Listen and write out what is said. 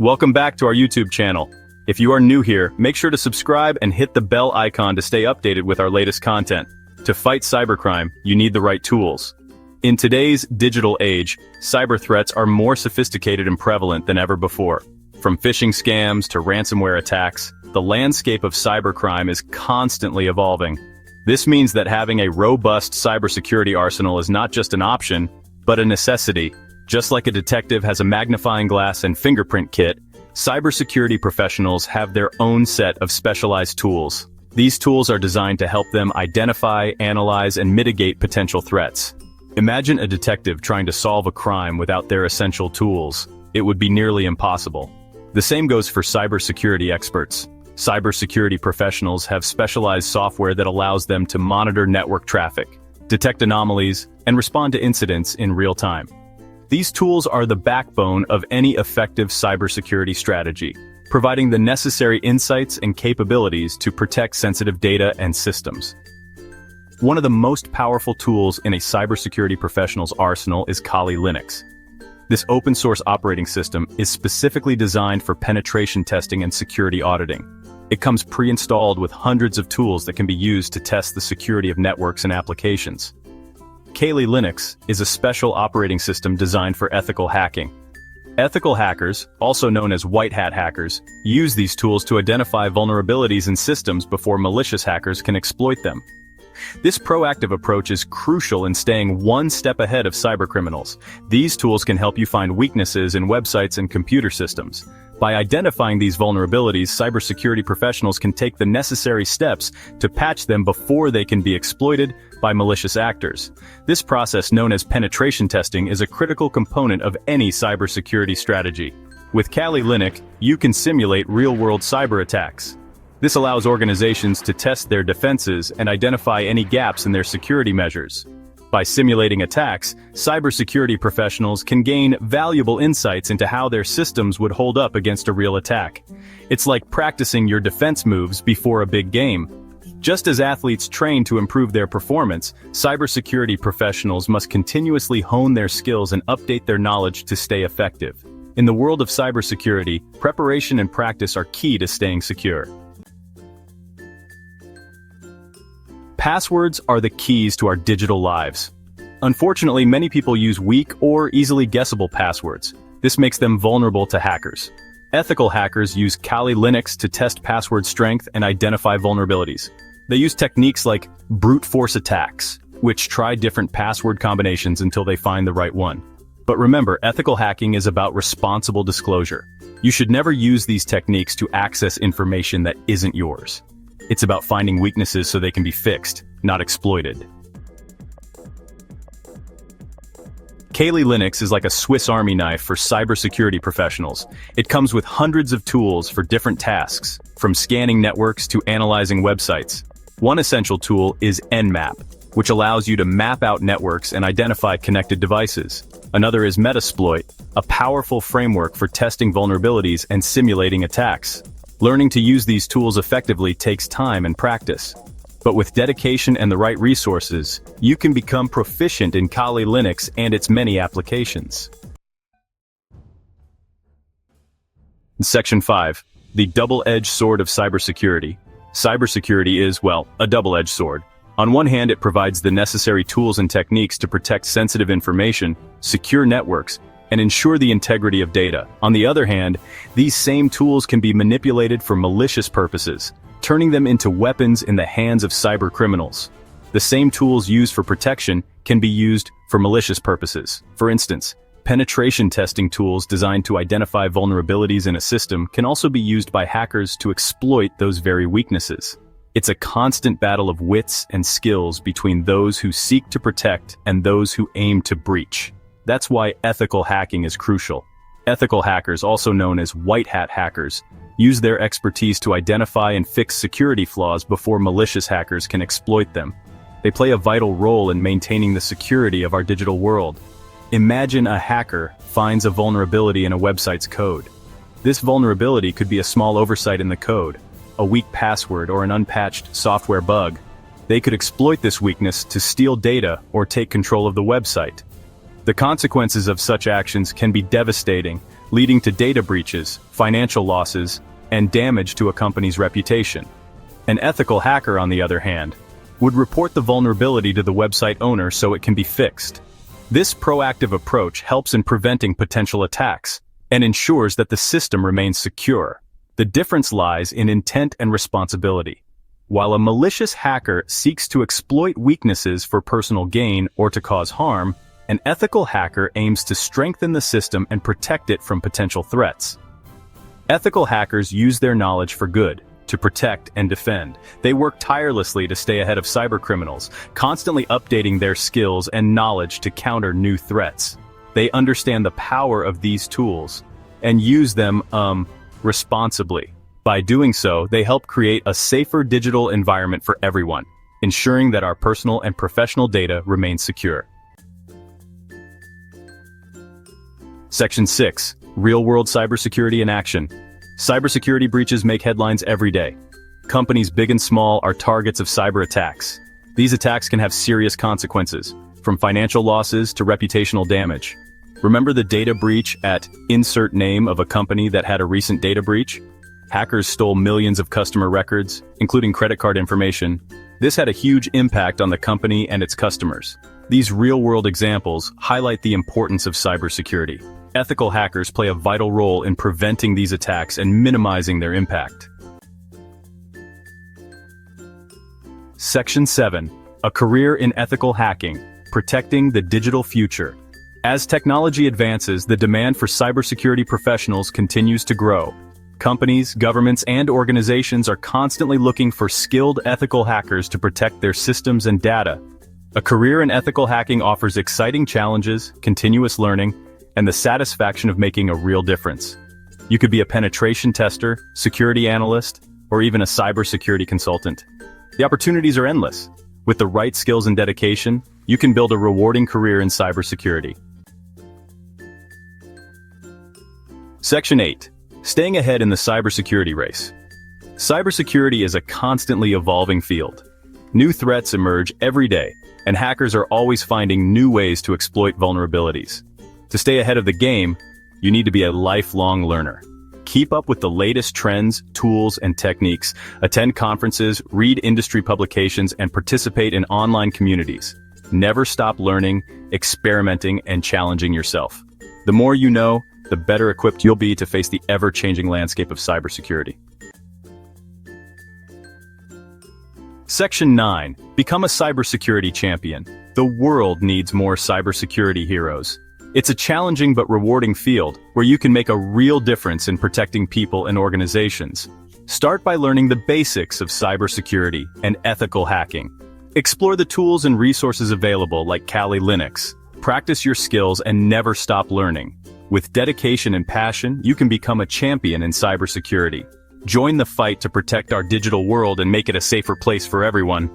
Welcome back to our YouTube channel. If you are new here, make sure to subscribe and hit the bell icon to stay updated with our latest content. To fight cybercrime, you need the right tools. In today's digital age, cyber threats are more sophisticated and prevalent than ever before. From phishing scams to ransomware attacks, the landscape of cybercrime is constantly evolving. This means that having a robust cybersecurity arsenal is not just an option, but a necessity. Just like a detective has a magnifying glass and fingerprint kit, cybersecurity professionals have their own set of specialized tools. These tools are designed to help them identify, analyze, and mitigate potential threats. Imagine a detective trying to solve a crime without their essential tools. It would be nearly impossible. The same goes for cybersecurity experts. Cybersecurity professionals have specialized software that allows them to monitor network traffic, detect anomalies, and respond to incidents in real time. These tools are the backbone of any effective cybersecurity strategy, providing the necessary insights and capabilities to protect sensitive data and systems. One of the most powerful tools in a cybersecurity professional's arsenal is Kali Linux. This open-source operating system is specifically designed for penetration testing and security auditing. It comes pre-installed with hundreds of tools that can be used to test the security of networks and applications. Kali Linux is a special operating system designed for ethical hacking. Ethical hackers, also known as white hat hackers, use these tools to identify vulnerabilities in systems before malicious hackers can exploit them. This proactive approach is crucial in staying one step ahead of cybercriminals. These tools can help you find weaknesses in websites and computer systems. By identifying these vulnerabilities, cybersecurity professionals can take the necessary steps to patch them before they can be exploited by malicious actors. This process, known as penetration testing, is a critical component of any cybersecurity strategy. With Kali Linux, you can simulate real-world cyber attacks. This allows organizations to test their defenses and identify any gaps in their security measures. By simulating attacks, cybersecurity professionals can gain valuable insights into how their systems would hold up against a real attack. It's like practicing your defense moves before a big game. Just as athletes train to improve their performance, cybersecurity professionals must continuously hone their skills and update their knowledge to stay effective. In the world of cybersecurity, preparation and practice are key to staying secure. Passwords are the keys to our digital lives. Unfortunately, many people use weak or easily guessable passwords. This makes them vulnerable to hackers. Ethical hackers use Kali Linux to test password strength and identify vulnerabilities. They use techniques like brute force attacks, which try different password combinations until they find the right one. But remember, ethical hacking is about responsible disclosure. You should never use these techniques to access information that isn't yours. It's about finding weaknesses so they can be fixed, not exploited. Kali Linux is like a Swiss Army knife for cybersecurity professionals. It comes with hundreds of tools for different tasks, from scanning networks to analyzing websites. One essential tool is Nmap, which allows you to map out networks and identify connected devices. Another is Metasploit, a powerful framework for testing vulnerabilities and simulating attacks. Learning to use these tools effectively takes time and practice. But with dedication and the right resources, you can become proficient in Kali Linux and its many applications. Section 5. The double-edged sword of cybersecurity. Cybersecurity is, well, a double-edged sword. On one hand, it provides the necessary tools and techniques to protect sensitive information, secure networks, and ensure the integrity of data. On the other hand, these same tools can be manipulated for malicious purposes, turning them into weapons in the hands of cyber criminals. The same tools used for protection can be used for malicious purposes. For instance, penetration testing tools designed to identify vulnerabilities in a system can also be used by hackers to exploit those very weaknesses. It's a constant battle of wits and skills between those who seek to protect and those who aim to breach. That's why ethical hacking is crucial. Ethical hackers, also known as white hat hackers, use their expertise to identify and fix security flaws before malicious hackers can exploit them. They play a vital role in maintaining the security of our digital world. Imagine a hacker finds a vulnerability in a website's code. This vulnerability could be a small oversight in the code, a weak password, or an unpatched software bug. They could exploit this weakness to steal data or take control of the website. The consequences of such actions can be devastating, leading to data breaches, financial losses, and damage to a company's reputation. An ethical hacker, on the other hand, would report the vulnerability to the website owner so it can be fixed. This proactive approach helps in preventing potential attacks and ensures that the system remains secure. The difference lies in intent and responsibility. While a malicious hacker seeks to exploit weaknesses for personal gain or to cause harm, an ethical hacker aims to strengthen the system and protect it from potential threats. Ethical hackers use their knowledge for good, to protect and defend. They work tirelessly to stay ahead of cybercriminals, constantly updating their skills and knowledge to counter new threats. They understand the power of these tools and use them, responsibly. By doing so, they help create a safer digital environment for everyone, ensuring that our personal and professional data remain secure. Section 6. Real-world cybersecurity in action. Cybersecurity breaches make headlines every day. Companies big and small are targets of cyber attacks. These attacks can have serious consequences, from financial losses to reputational damage. Remember the data breach at insert name of a company that had a recent data breach? Hackers stole millions of customer records, including credit card information. This had a huge impact on the company and its customers. These real-world examples highlight the importance of cybersecurity. Ethical hackers play a vital role in preventing these attacks and minimizing their impact. Section 7. A career in ethical hacking, protecting the digital future. As technology advances, the demand for cybersecurity professionals continues to grow. Companies, governments, and organizations are constantly looking for skilled ethical hackers to protect their systems and data. A career in ethical hacking offers exciting challenges, continuous learning, and the satisfaction of making a real difference. You could be a penetration tester, security analyst, or even a cybersecurity consultant. The opportunities are endless. With the right skills and dedication, you can build a rewarding career in cybersecurity. Section 8. Staying ahead in the cybersecurity race. Cybersecurity is a constantly evolving field. New threats emerge every day, and hackers are always finding new ways to exploit vulnerabilities. To stay ahead of the game, you need to be a lifelong learner. Keep up with the latest trends, tools, and techniques, attend conferences, read industry publications, and participate in online communities. Never stop learning, experimenting, and challenging yourself. The more you know, the better equipped you'll be to face the ever-changing landscape of cybersecurity. Section 9. Become a cybersecurity champion. The world needs more cybersecurity heroes. It's a challenging but rewarding field where you can make a real difference in protecting people and organizations. Start by learning the basics of cybersecurity and ethical hacking. Explore the tools and resources available like Kali Linux. Practice your skills and never stop learning. With dedication and passion, you can become a champion in cybersecurity. Join the fight to protect our digital world and make it a safer place for everyone.